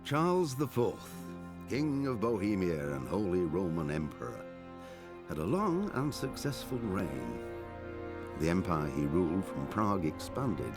Charles IV, King of Bohemia and Holy Roman Emperor, had a long and successful reign. The empire he ruled from Prague expanded.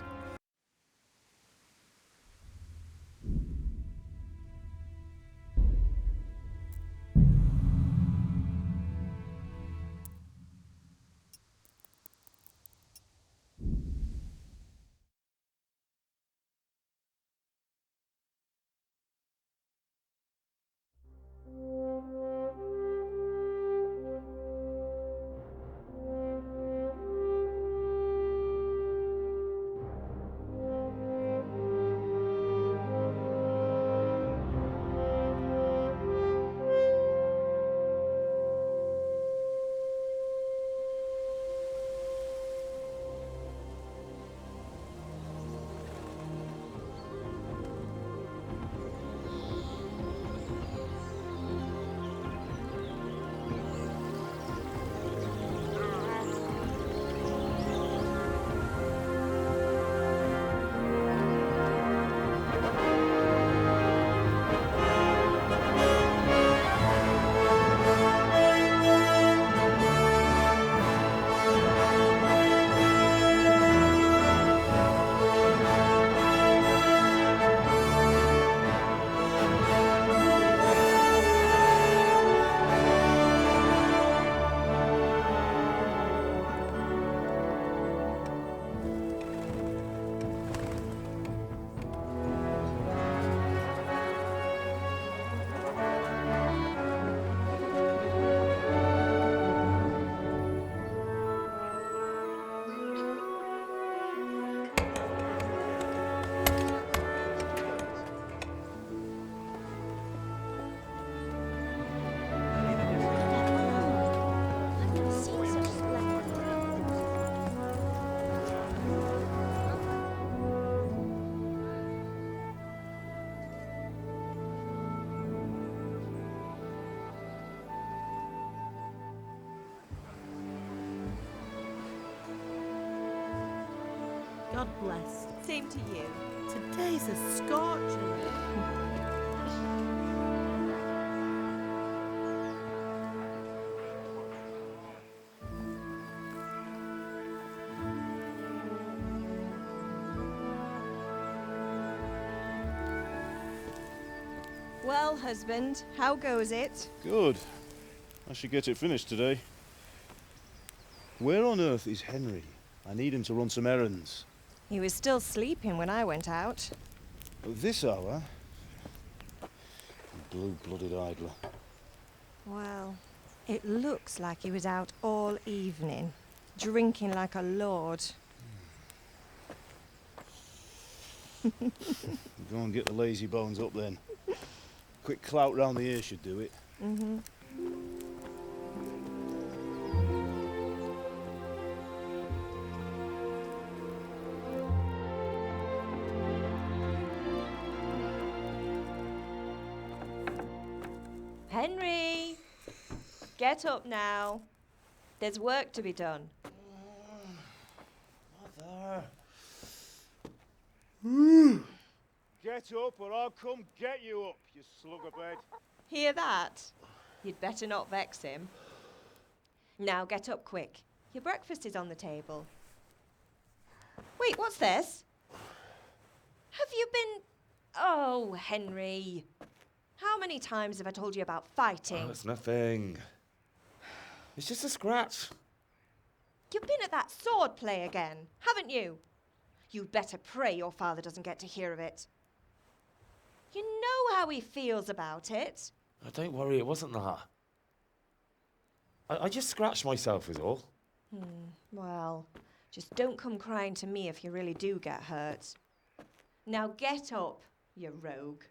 God bless. Same to you. Today's a scorcher. Well, husband, how goes it? Good. I should get it finished today. Where on earth is Henry? I need him to run some errands. He was still sleeping when I went out. At this hour? Blue-blooded idler. Well, it looks like he was out all evening, drinking like a lord. Go and get the lazy bones up then. Quick clout round the ear should do it. Mm-hmm. Henry! Get up now. There's work to be done. Mother. Get up or I'll come get you up, you slugabed. Hear that? You'd better not vex him. Now get up quick. Your breakfast is on the table. Wait, what's this? Have you been... Oh, Henry. How many times have I told you about fighting? Oh, it's nothing. It's just a scratch. You've been at that sword play again, haven't you? You'd better pray your father doesn't get to hear of it. You know how he feels about it. Oh, don't worry, it wasn't that. I just scratched myself is all. Well, just don't come crying to me if you really do get hurt. Now get up, you rogue.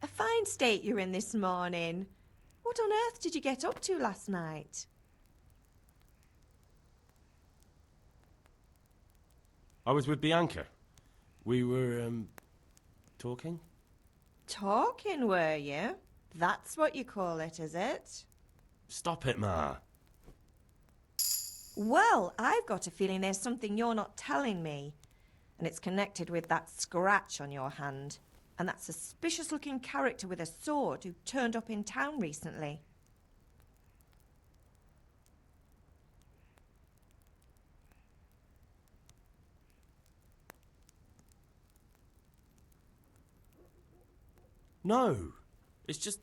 A fine state you're in this morning. What on earth did you get up to last night? I was with Bianca. We were, talking? Talking, were you? That's what you call it, is it? Stop it, Ma. Well, I've got a feeling there's something you're not telling me. And it's connected with that scratch on your hand. And that suspicious-looking character with a sword who turned up in town recently. No. It's just...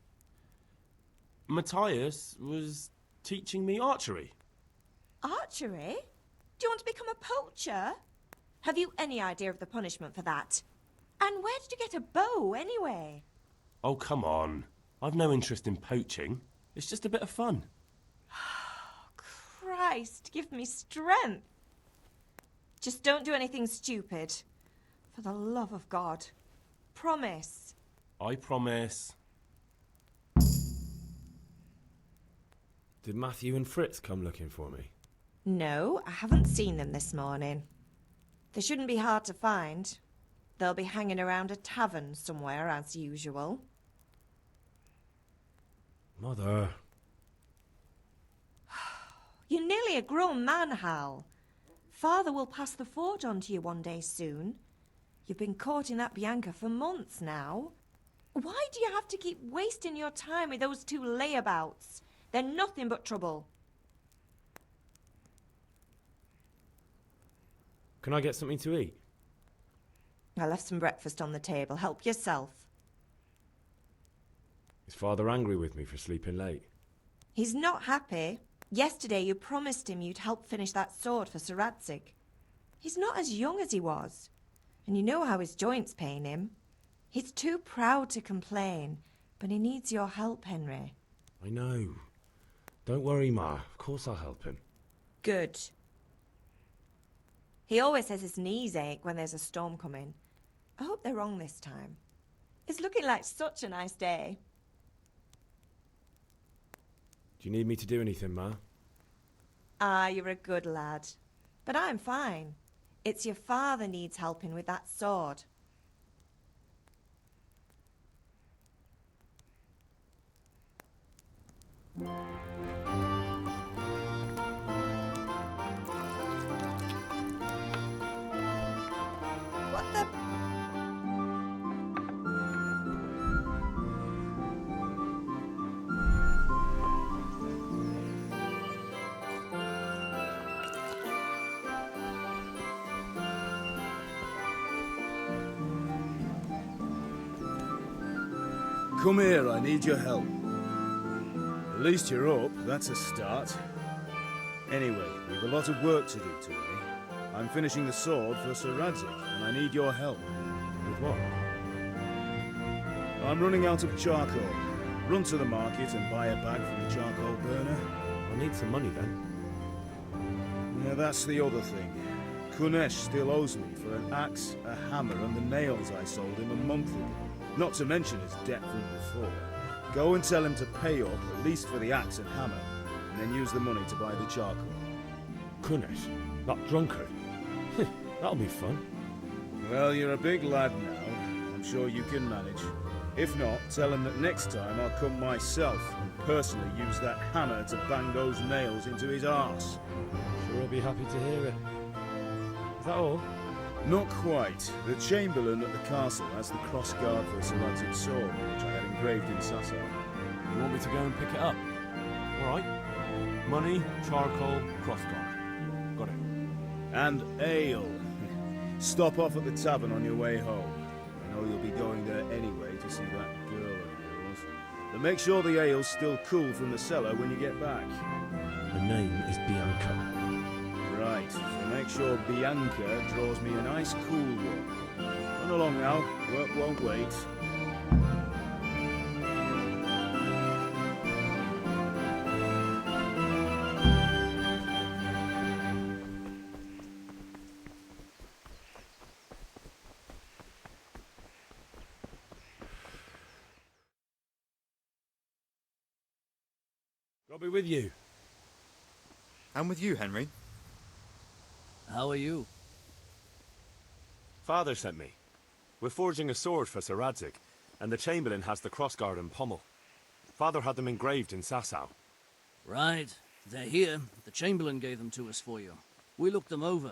Matthias was teaching me archery. Archery? Do you want to become a poacher? Have you any idea of the punishment for that? And where did you get a bow, anyway? Oh, come on. I've no interest in poaching. It's just a bit of fun. Christ, give me strength. Just don't do anything stupid. For the love of God. Promise. I promise. Did Matthew and Fritz come looking for me? No, I haven't seen them this morning. They shouldn't be hard to find. They'll be hanging around a tavern somewhere, as usual. Mother. You're nearly a grown man, Hal. Father will pass the fort on to you one day soon. You've been courting that Bianca for months now. Why do you have to keep wasting your time with those two layabouts? They're nothing but trouble. Can I get something to eat? I left some breakfast on the table. Help yourself. Is Father angry with me for sleeping late? He's not happy. Yesterday you promised him you'd help finish that sword for Sir Radzig. He's not as young as he was. And you know how his joints pain him. He's too proud to complain, but he needs your help, Henry. I know. Don't worry, Ma. Of course I'll help him. Good. He always says his knees ache when there's a storm coming. I hope they're wrong this time. It's looking like such a nice day. Do you need me to do anything, Ma? Ah, you're a good lad. But I'm fine. It's your father needs helping with that sword. What the... Come here, I need your help. At least you're up, that's a start. Anyway, we've a lot of work to do today. I'm finishing the sword for Sir Radzig, and I need your help. With what? I'm running out of charcoal. Run to the market and buy a bag from the charcoal burner. I'll need some money then. Yeah, that's the other thing. Kunesh still owes me for an axe, a hammer, and the nails I sold him a month ago. Not to mention his debt from before. Go and tell him to pay up, at least for the axe and hammer, and then use the money to buy the charcoal. Kunesh, that drunkard. That'll be fun. Well, you're a big lad now. I'm sure you can manage. If not, tell him that next time I'll come myself and personally use that hammer to bang those nails into his arse. Sure I'll be happy to hear it. Is that all? Not quite. The Chamberlain at the castle has the crossguard for Sir Radzig's sword, which I had engraved in Sasau. You want me to go and pick it up? All right. Money, charcoal, crossguard. Got it. And ale. Stop off at the tavern on your way home. I know you'll be going there anyway to see that girl of yours. But make sure the ale's still cool from the cellar when you get back. Her name is Bianca. Right, so make sure Bianca draws me a nice cool one. Run along now, work won't wait. I'll be with you. I'm with you, Henry. How are you? Father sent me. We're forging a sword for Sir Radzig, and the Chamberlain has the crossguard and pommel. Father had them engraved in Sasau. Right. They're here. The Chamberlain gave them to us for you. We looked them over.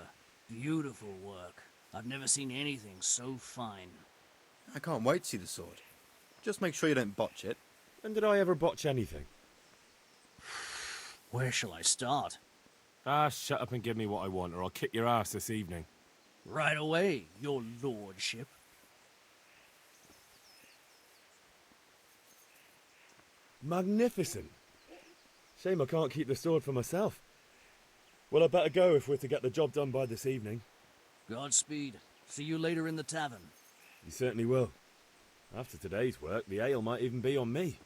Beautiful work. I've never seen anything so fine. I can't wait to see the sword. Just make sure you don't botch it. When did I ever botch anything? Where shall I start? Ah, shut up and give me what I want, or I'll kick your ass this evening. Right away, your lordship. Magnificent. Shame I can't keep the sword for myself. Well, I better go if we're to get the job done by this evening. Godspeed. See you later in the tavern. You certainly will. After today's work, the ale might even be on me.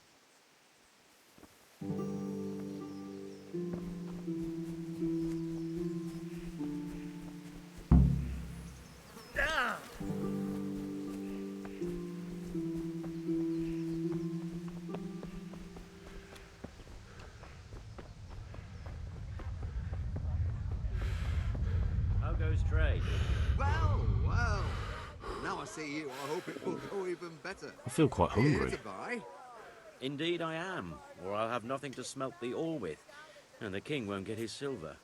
How goes trade? Well, well. Now I see you, I hope it will go even better. I feel quite Here hungry. to buy? Indeed I am, or I'll have nothing to smelt the ore with, and the king won't get his silver.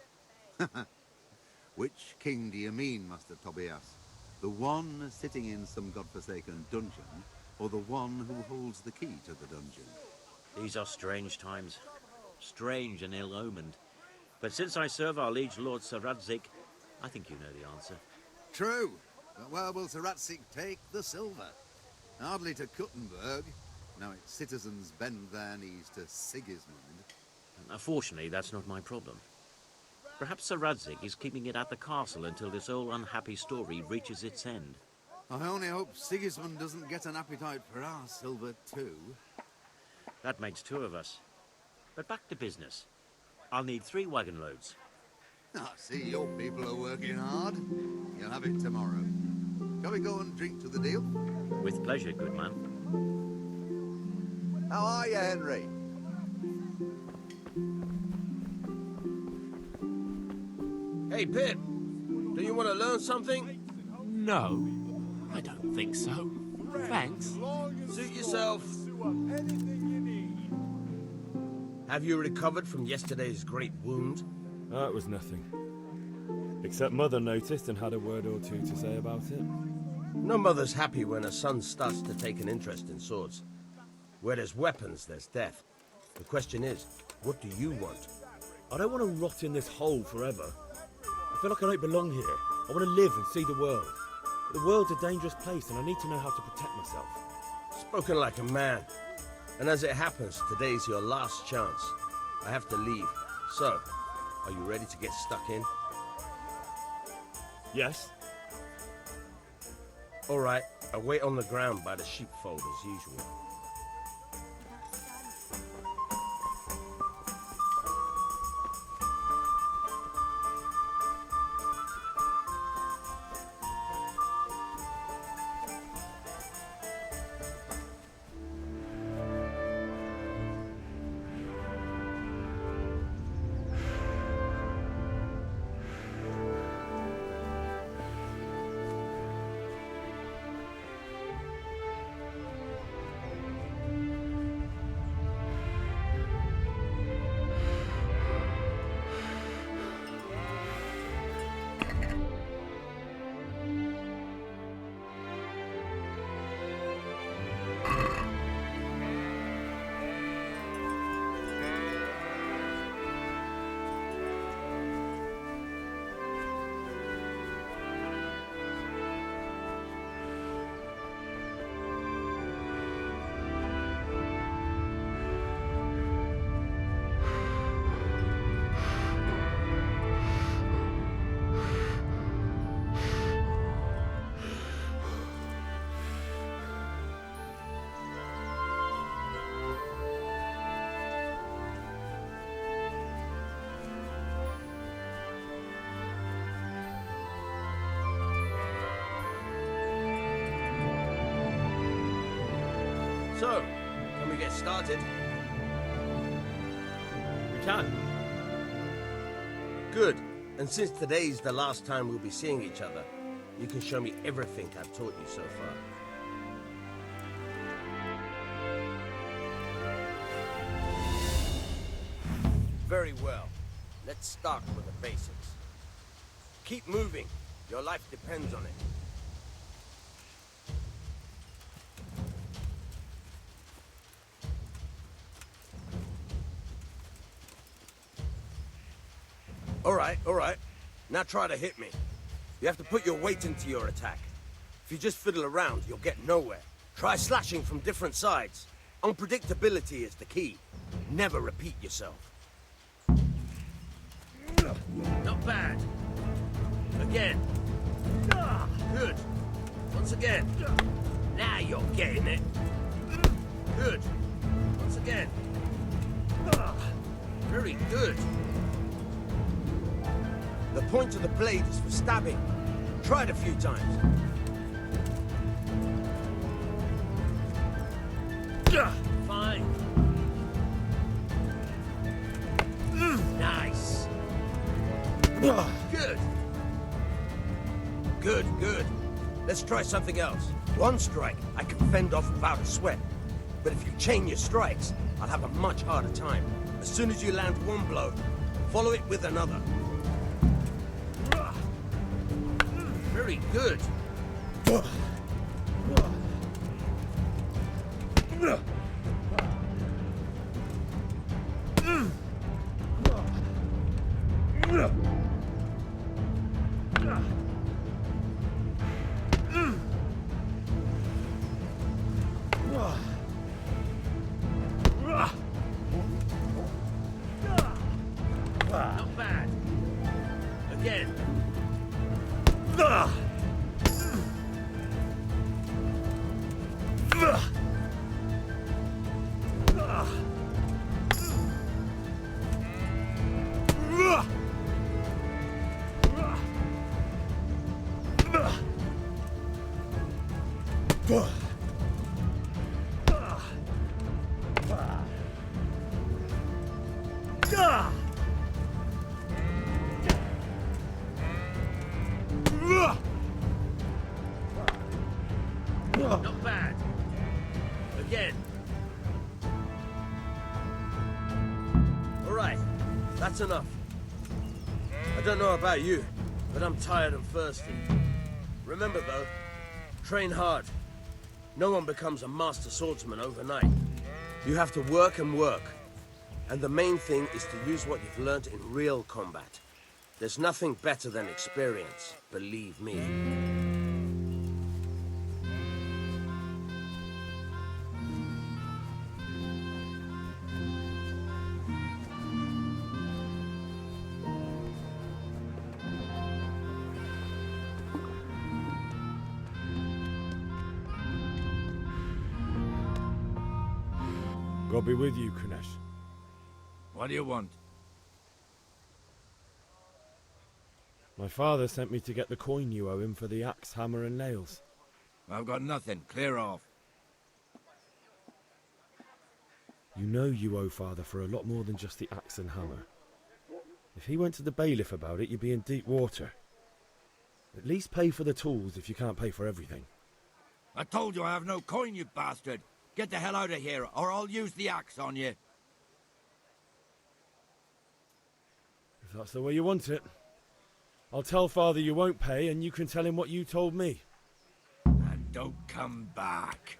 Which king do you mean, Master Tobias? The one sitting in some godforsaken dungeon, or the one who holds the key to the dungeon? These are strange times, strange and ill-omened. But since I serve our liege lord Sir Radzig, I think you know the answer. True, but where will Sir Radzig take the silver? Hardly to Kuttenberg. Now its citizens bend their knees to Sigismund. Fortunately, that's not my problem. Perhaps Sir Radzig is keeping it at the castle until this old unhappy story reaches its end. I only hope Sigismund doesn't get an appetite for our silver too. That makes two of us. But back to business. I'll need 3 wagon loads. I see your people are working hard. You'll have it tomorrow. Shall we go and drink to the deal? With pleasure, good man. How are you, Henry? Hey, Pip, do you want to learn something? No, I don't think so. Thanks. Suit yourself. Have you recovered from yesterday's great wound? It was nothing. Except Mother noticed and had a word or two to say about it. No mother's happy when her son starts to take an interest in swords. Where there's weapons, there's death. The question is, what do you want? I don't want to rot in this hole forever. I feel like I don't belong here. I want to live and see the world. But the world's a dangerous place and I need to know how to protect myself. Spoken like a man. And as it happens, today's your last chance. I have to leave. So, are you ready to get stuck in? Yes? All right, I'll wait on the ground by the sheepfold as usual. So, can we get started? We can. Good. And since today's the last time we'll be seeing each other, you can show me everything I've taught you so far. Very well. Let's start with the basics. Keep moving. Your life depends on it. All right. Now try to hit me. You have to put your weight into your attack. If you just fiddle around, you'll get nowhere. Try slashing from different sides. Unpredictability is the key. Never repeat yourself. Not bad. Again. Good. Once again. Now you're getting it. Good. Once again. Very good. The point of the blade is for stabbing. Try it a few times. Fine. Nice. Good. Good. Let's try something else. One strike, I can fend off without a sweat. But if you chain your strikes, I'll have a much harder time. As soon as you land one blow, follow it with another. Very good. Not bad. Again. Not bad. Again. All right, that's enough. I don't know about you, but I'm tired and thirsty. Remember though, train hard. No one becomes a master swordsman overnight. You have to work and work. And the main thing is to use what you've learned in real combat. There's nothing better than experience, believe me. God be with you, Kunesh. What do you want? My father sent me to get the coin you owe him for the axe, hammer and nails. I've got nothing. Clear off. You know you owe father for a lot more than just the axe and hammer. If he went to the bailiff about it, you'd be in deep water. At least pay for the tools if you can't pay for everything. I told you I have no coin, you bastard. Get the hell out of here, or I'll use the axe on you. If that's the way you want it, I'll tell father you won't pay, and you can tell him what you told me. And don't come back.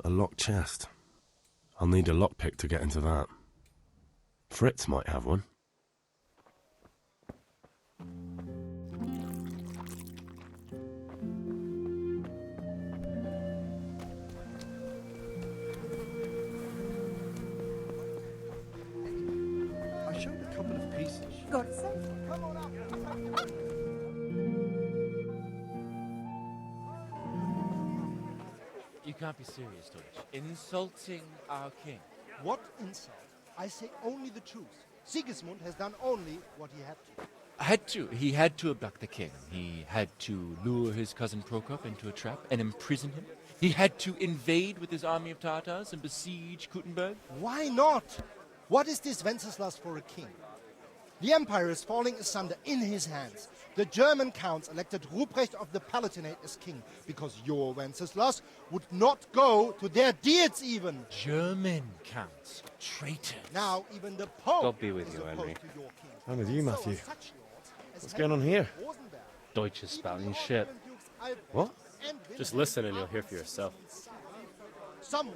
A locked chest. I'll need a lockpick to get into that. Fritz might have one. I showed a couple of pieces. God save. You can't be serious, Deutsch. Insulting our king. What insult? I say only the truth. Sigismund has done only what he had to. He had to abduct the king. He had to lure his cousin Prokop into a trap and imprison him. He had to invade with his army of Tatars and besiege Kuttenberg. Why not? What is this Wenceslas for a king? The empire is falling asunder in his hands. The German counts elected Ruprecht of the Palatinate as king because your Wenceslas would not go to their deeds even. German counts. Traitors. Now even the Pope God be with is you, opposed Henry. to your king. I'm with you, Matthew. So such lords as What's going on here? Deutsch is spouting shit. What? Just listen and you'll hear for yourself. Someone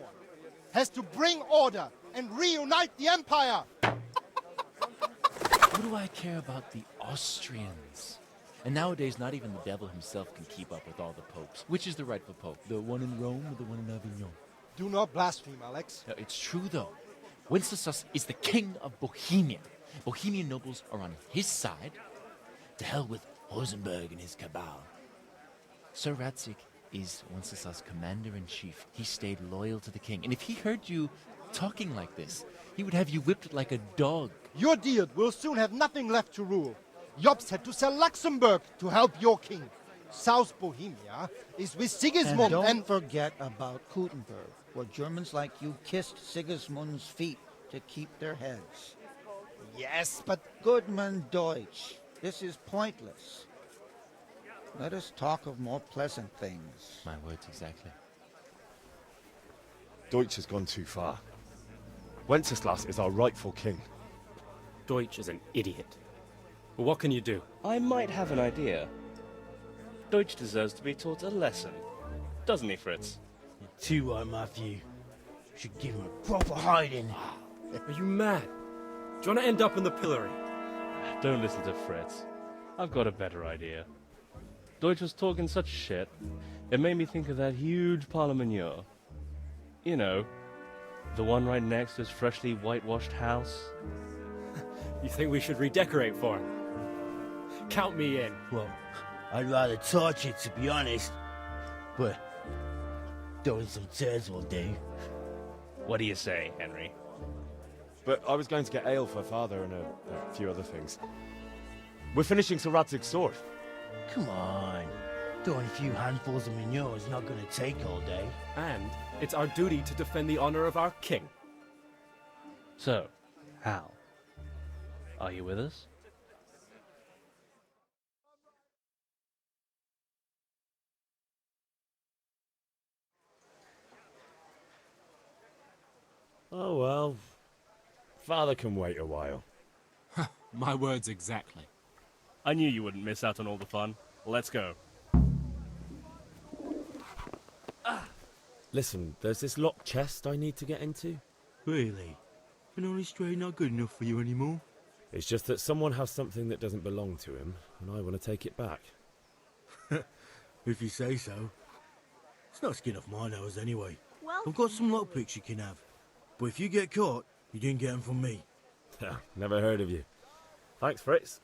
has to bring order and reunite the empire. What do I care about the Austrians? And nowadays, not even the devil himself can keep up with all the popes. Which is the rightful pope? The one in Rome or the one in Avignon? Do not blaspheme, Alex. No, it's true, though. Wenceslas is the king of Bohemia. Bohemian nobles are on his side. To hell with Rosenberg and his cabal. Sir Radzik is Wenceslas' commander-in-chief. He stayed loyal to the king. And if he heard you talking like this, he would have you whipped like a dog. Your deed will soon have nothing left to rule. Jobst had to sell Luxembourg to help your king. South Bohemia is with Sigismund And don't forget about Kuttenberg, where Germans like you kissed Sigismund's feet to keep their heads. Yes, but... Goodman Deutsch, this is pointless. Let us talk of more pleasant things. My words exactly. Deutsch has gone too far. Wenceslas is our rightful king. Deutsch is an idiot. But what can you do? I might have an idea. Deutsch deserves to be taught a lesson. Doesn't he, Fritz? You're too right, Matthew. Should give him a proper hiding. Are you mad? Do you want to end up in the pillory? Don't listen to Fritz. I've got a better idea. Deutsch was talking such shit, it made me think of that huge parliament. You know, the one right next to his freshly whitewashed house. You think we should redecorate for him? Count me in. Well, I'd rather torch it, to be honest. But throwing some tears will do. What do you say, Henry? But I was going to get ale for father and a few other things. We're finishing Sir Radzig's sword. Come on. Throwing a few handfuls of manure is not going to take all day. And it's our duty to defend the honor of our king. So, Hal, are you with us? Oh well. Father can wait a while. My words exactly. I knew you wouldn't miss out on all the fun. Let's go. Listen, there's this locked chest I need to get into. Really? An honest straight not good enough for you anymore? It's just that someone has something that doesn't belong to him, and I want to take it back. If you say so. It's not skin off my nose anyway. Well, I've got some lockpicks you can have. But if you get caught, you didn't get them from me. Never heard of you. Thanks, Fritz.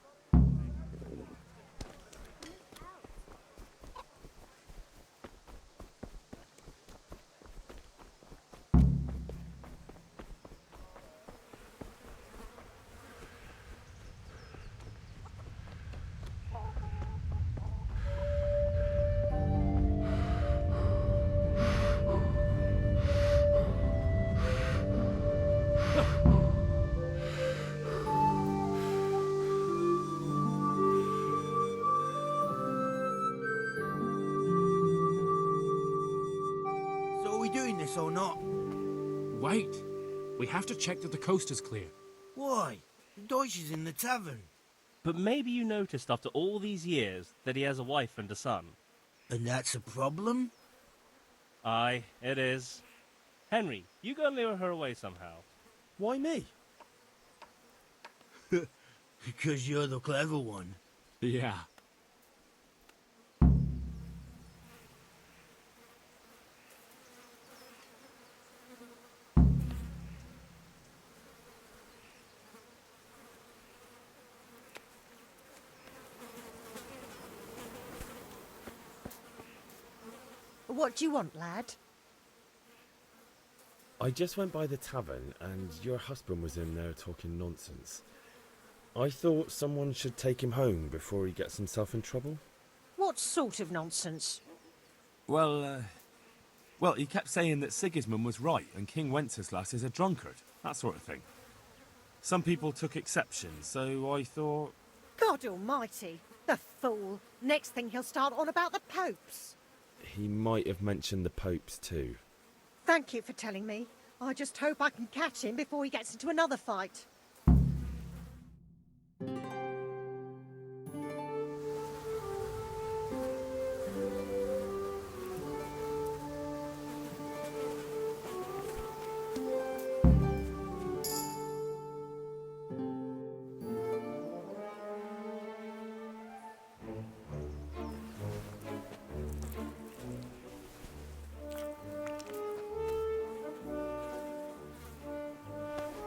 So are we doing this or not? Wait. We have to check that the coast is clear. Why? Deutsch is in the tavern. But maybe you noticed after all these years that he has a wife and a son. And that's a problem? Aye, it is. Henry, you go and lure her away somehow. Why me? Because you're the clever one. Yeah. what do you want, lad? I just went by the tavern and your husband was in there talking nonsense. I thought someone should take him home before he gets himself in trouble. What sort of nonsense? Well, he kept saying that Sigismund was right and King Wenceslas is a drunkard, that sort of thing. Some people took exception, so I thought... God almighty, the fool. Next thing he'll start on about the popes. He might have mentioned the popes too. Thank you for telling me. I just hope I can catch him before he gets into another fight.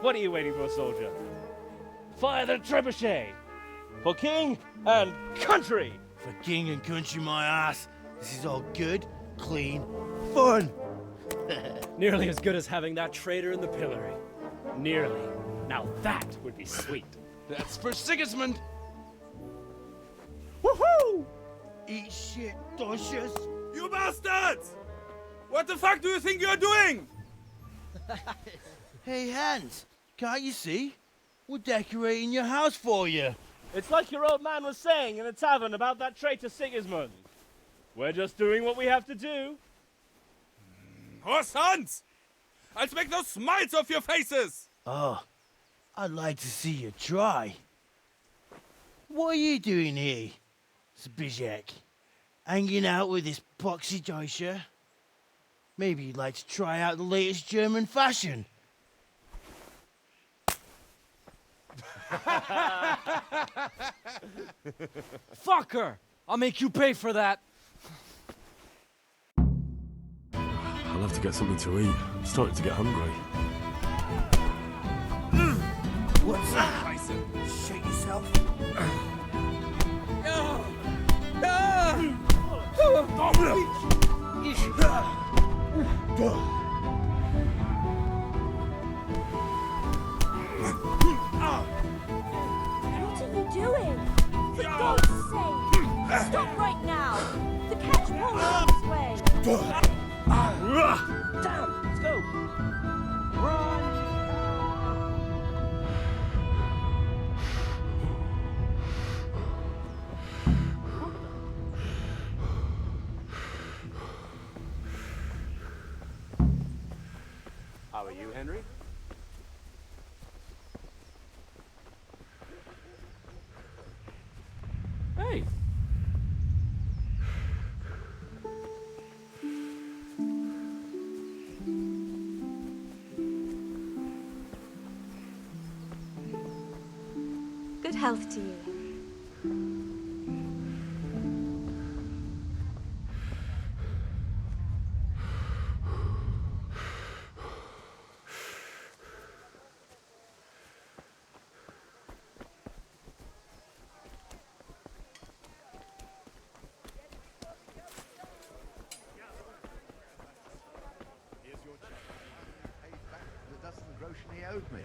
What are you waiting for, soldier? Fire the trebuchet! For king and country! For king and country, my ass. This is all good, clean, fun. Nearly as good as having that traitor in the pillory. Nearly. Now that would be sweet. That's for Sigismund! Woohoo! Eat shit, Docious. You bastards! What the fuck do you think you're doing? Hey, Hans, can't you see? We're decorating your house for you. It's like your old man was saying in the tavern about that traitor Sigismund. We're just doing what we have to do. Horse Hans! I'll make those smiles off your faces! Oh, I'd like to see you try. What are you doing here, Zbigniew? Hanging out with this boxy Deutscher? Maybe you'd like to try out the latest German fashion. Fucker! I'll make you pay for that. I'll have to get something to eat. I'm starting to get hungry. What's that? Shake yourself. What are you doing? For God's sake! Stop right now! The catch won't go this way! Damn! Let's go! Run! How are you, Henry? Hey! Good health to you. Here's your check. Pay back the dozen groschen he owed me.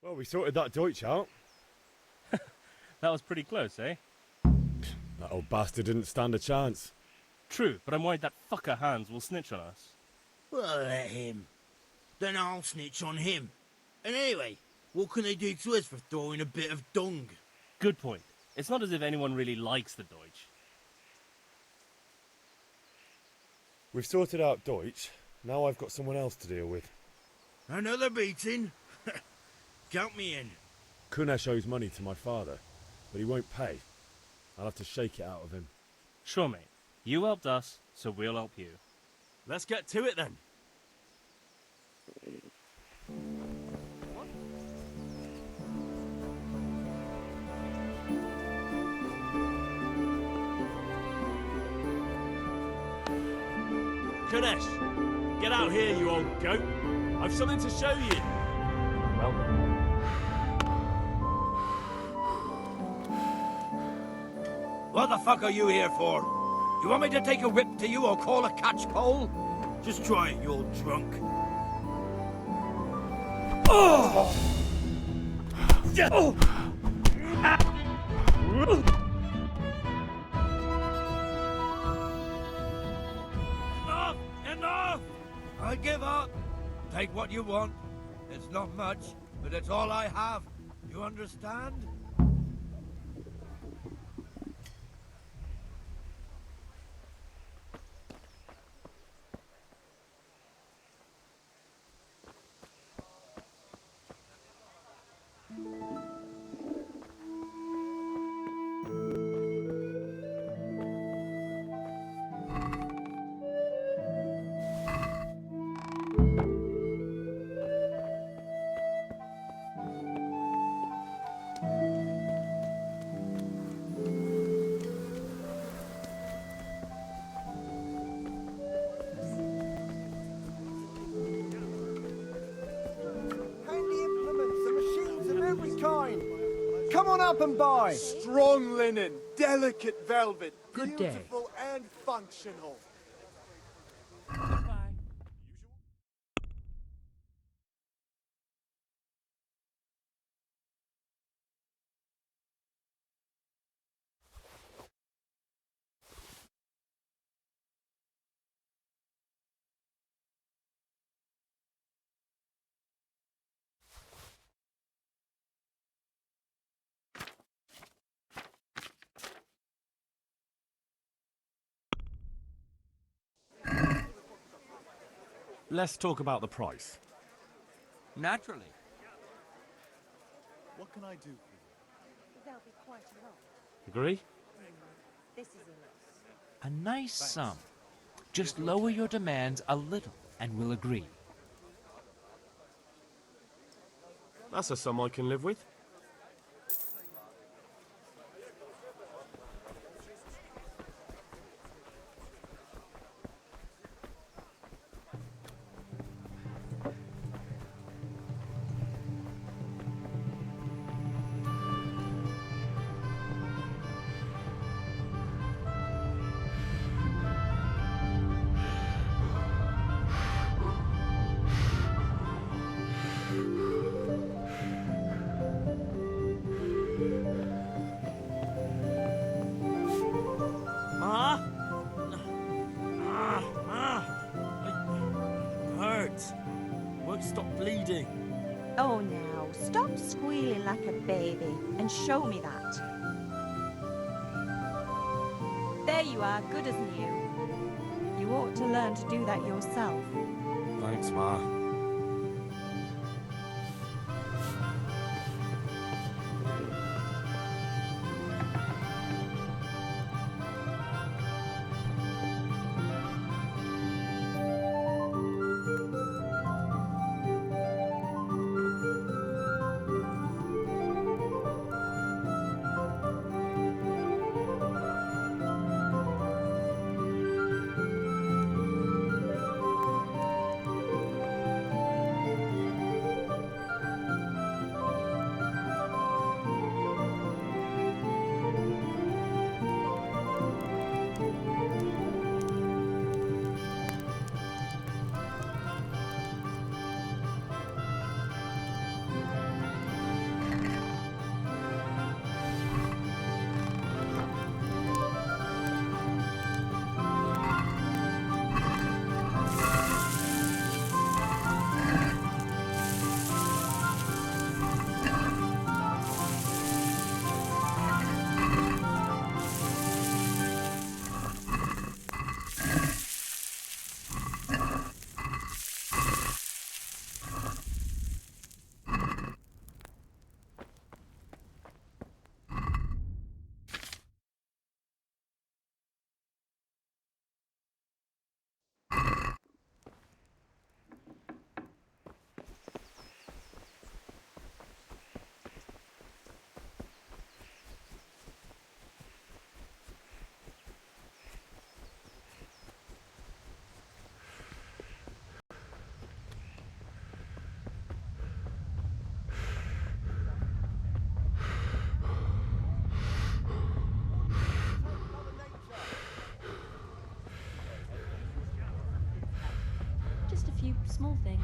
Well, we sorted that Deutsch out. That was pretty close, eh? That old bastard didn't stand a chance. True, but I'm worried that fucker Hans will snitch on us. Well, let him. Then I'll snitch on him. And anyway, what can they do to us for throwing a bit of dung? Good point. It's not as if anyone really likes the Deutsch. We've sorted out Deutsch. Now I've got someone else to deal with. Another beating? Count me in. Kunesh owes money to my father, but he won't pay. I'll have to shake it out of him. Sure, mate. You helped us, so we'll help you. Let's get to it then. Kunesh, get out here, you old goat. I've something to show you. Well then. What the fuck are you here for? You want me to take a whip to you or call a catchpole? Just try it, you old drunk. Oh! Enough! Enough! I give up. Take what you want. It's not much, but it's all I have. You understand? Handy implements and machines of every kind. Come on up and buy. Strong linen, delicate velvet, Good day. beautiful and functional. Let's talk about the price. Naturally. What can I do for you? There'll be quite a lot. Agree? This is enough. A nice sum. Just lower your demands a little and we'll agree. That's a sum I can live with. Oh, now, stop squealing like a baby and show me that. There you are, good as new. You ought to learn to do that yourself. Thanks, Ma. small things.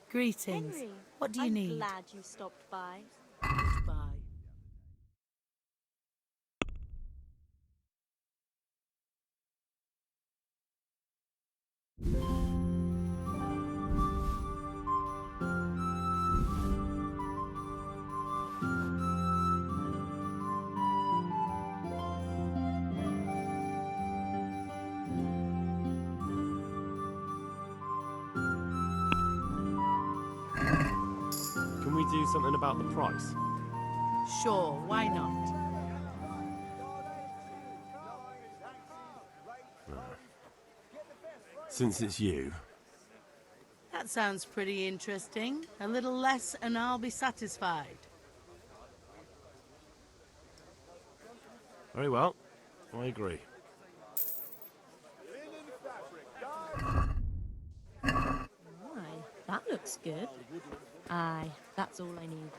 Greetings. Henry, What do you I'm need? glad you stopped by. Goodbye. Can we do something about the price? Sure, why not? Since it's you, That sounds pretty interesting. A little less and I'll be satisfied. very well. I agree. Aye, that looks good. Aye, that's all I need.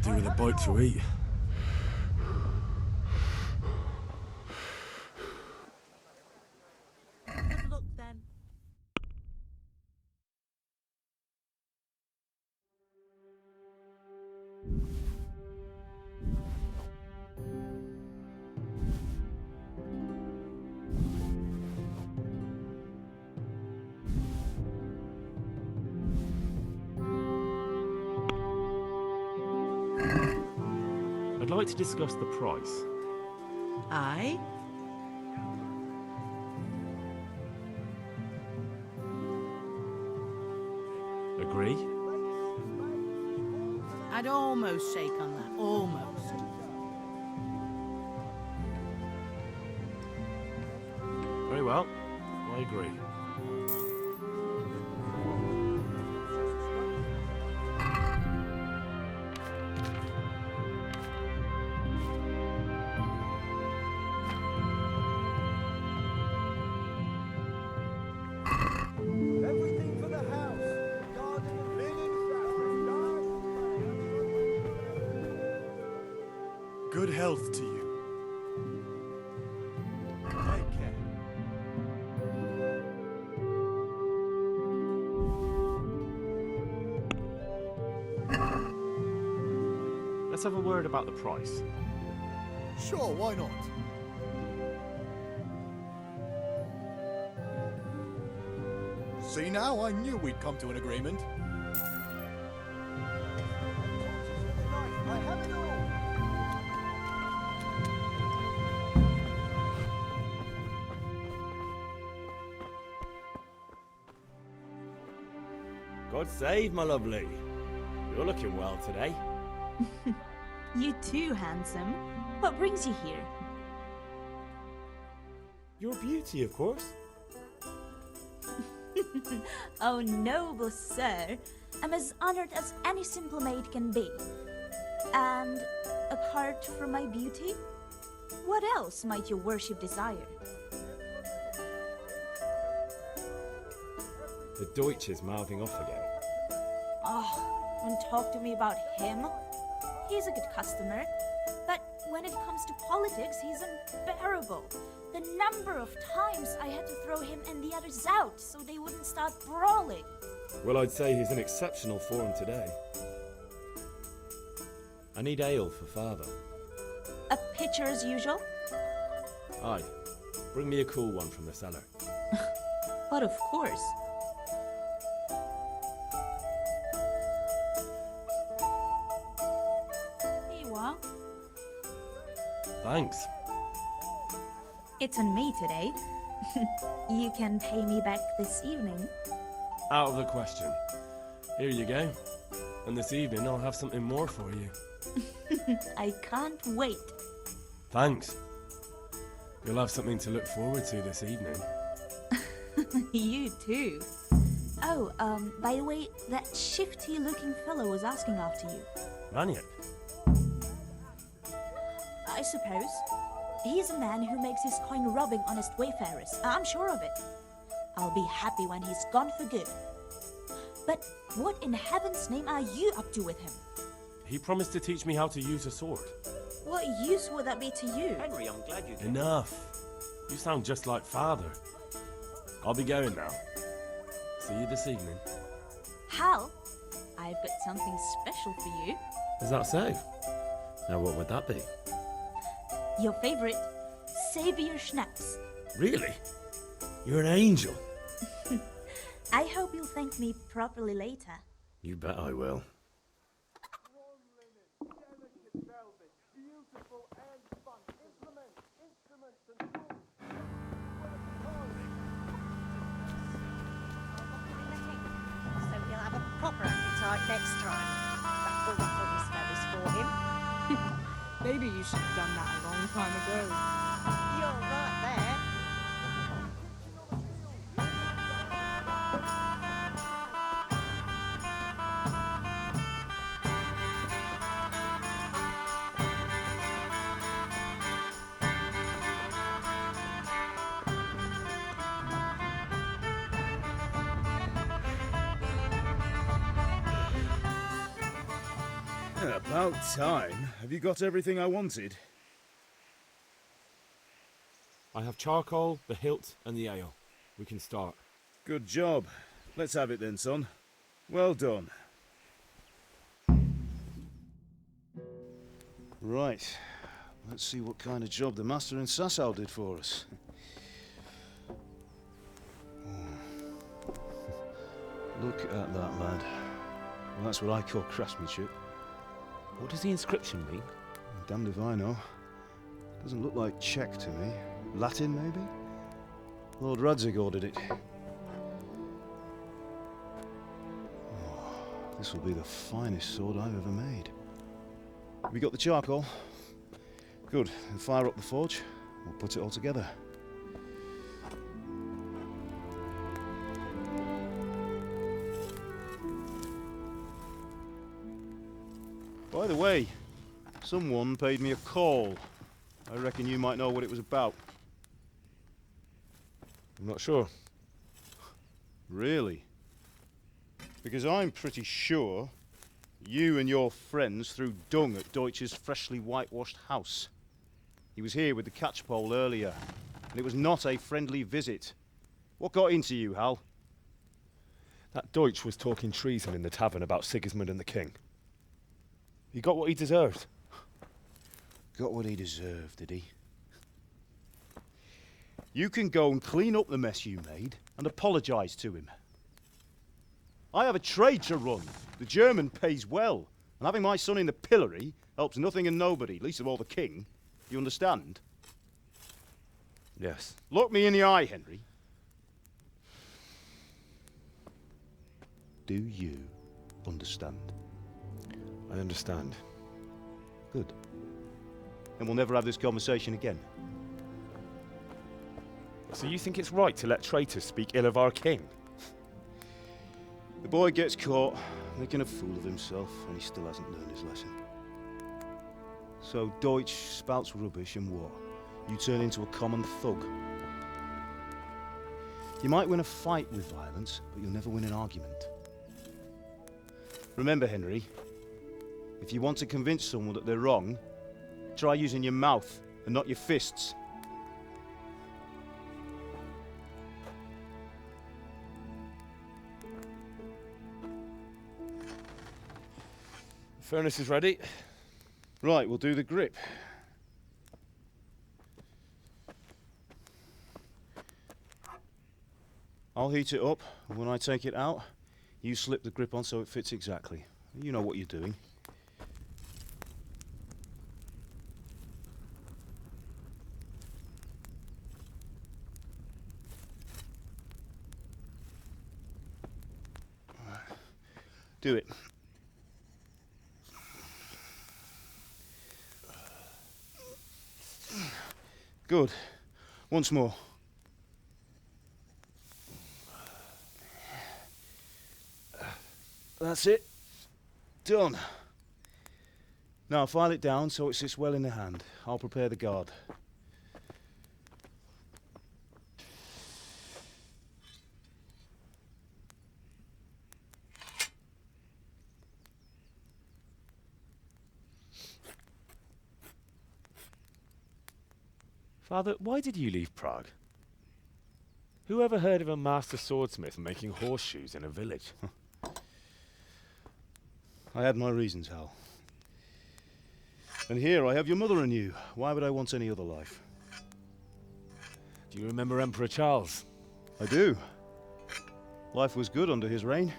do with a bite to eat. Good luck then. I'd like to discuss the price. Aye? Agree? I'd almost shake on that. Almost. Very well. I agree. Everything for the house. Garden, linen, Good health to you. Take care. Let's have a word about the price. Sure, why not? See now, I knew we'd come to an agreement. I have it all. God save, my lovely. You're looking well today. You too, handsome. What brings you here? Your beauty, of course. Oh, noble sir. I'm as honored as any simple maid can be. And apart from my beauty, what else might your worship desire? The Deutsch is mouthing off again. Oh, don't talk to me about him. He's a good customer. But when it comes to politics, he's unbearable. The number of times I had to throw him and the others out so they wouldn't start brawling. Well, I'd say he's in exceptional form today. I need ale for father. A pitcher as usual? Aye. Bring me a cool one from the cellar. But of course. Here you are. Thanks. It's on me today. You can pay me back this evening. Out of the question. Here you go. And this evening I'll have something more for you. I can't wait. Thanks. You'll have something to look forward to this evening. You too. Oh, by the way, that shifty-looking fellow was asking after you. Maniac. I suppose. He's a man who makes his coin robbing honest wayfarers. I'm sure of it. I'll be happy when he's gone for good. But what in heaven's name are you up to with him? He promised to teach me how to use a sword. What use would that be to you? Henry, I'm glad you came. Enough. You sound just like father. I'll be going now. See you this evening. Hal, I've got something special for you. Is that so? Now what would that be? Your favorite, Savior Schnapps. Really? You're an angel. I hope you'll thank me properly later. You bet I will. So he'll have a proper appetite next time. That will ruffle his feathers for him. Maybe you should have done that a long time ago. You're right there. About time. Have you got everything I wanted? I have charcoal, the hilt, and the ale. We can start. Good job. Let's have it then, son. Well done. Right. Let's see what kind of job the master in Sasau did for us. Look at that, lad. Well, that's what I call craftsmanship. What does the inscription mean? Damned if I know. Doesn't look like Czech to me. Latin, maybe? Lord Radzig ordered it. Oh, this will be the finest sword I've ever made. We got the charcoal? Good. Then fire up the forge. We'll put it all together. By the way, someone paid me a call. I reckon you might know what it was about. I'm not sure. Really? Because I'm pretty sure you and your friends threw dung at Deutsch's freshly whitewashed house. He was here with the catchpole earlier, and it was not a friendly visit. What got into you, Hal? That Deutsch was talking treason in the tavern about Sigismund and the king. He got what he deserved. Got what he deserved, did he? You can go and clean up the mess you made and apologise to him. I have a trade to run. The German pays well, and having my son in the pillory helps nothing and nobody, least of all the king. You understand? Yes. Look me in the eye, Henry. Do you understand? I understand. Good. Then we'll never have this conversation again. So you think it's right to let traitors speak ill of our king? The boy gets caught, making a fool of himself, and he still hasn't learned his lesson. So Deutsch spouts rubbish, and what? You turn into a common thug. You might win a fight with violence, but you'll never win an argument. Remember, Henry, if you want to convince someone that they're wrong, try using your mouth and not your fists. The furnace is ready. Right, we'll do the grip. I'll heat it up, and when I take it out, you slip the grip on so it fits exactly. You know what you're doing. Do it. Good. Once more. That's it. Done. Now file it down so it sits well in the hand. I'll prepare the guard. Father, why did you leave Prague? Who ever heard of a master swordsmith making horseshoes in a village? I had my reasons, Hal. And here I have your mother and you. Why would I want any other life? Do you remember Emperor Charles? I do. Life was good under his reign.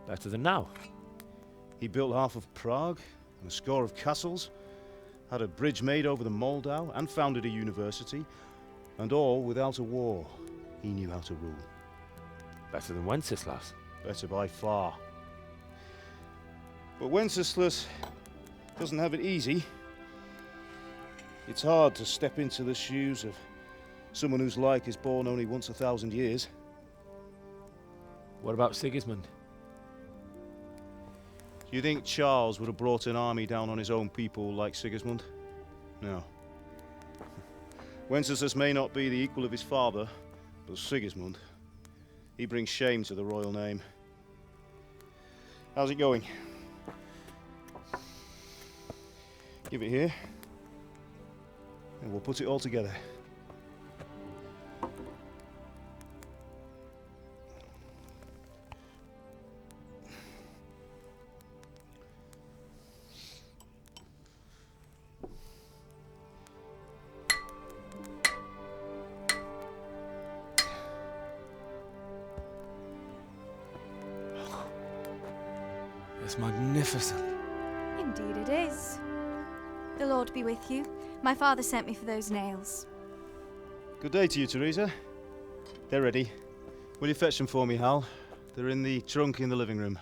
Better than now. He built half of Prague and a score of castles, had a bridge made over the Moldau, and founded a university, and all without a war. He knew how to rule. Better than Wenceslas. Better by far. But Wenceslas doesn't have it easy. It's hard to step into the shoes of someone whose like is born only once 1,000 years. What about Sigismund? Do you think Charles would have brought an army down on his own people like Sigismund? No. Wenceslas may not be the equal of his father, but Sigismund, he brings shame to the royal name. How's it going? Give it here, and we'll put it all together. It's magnificent. Indeed it is. The Lord be with you. My father sent me for those nails. Good day to you, Teresa. They're ready. Will you fetch them for me, Hal? They're in the trunk in the living room.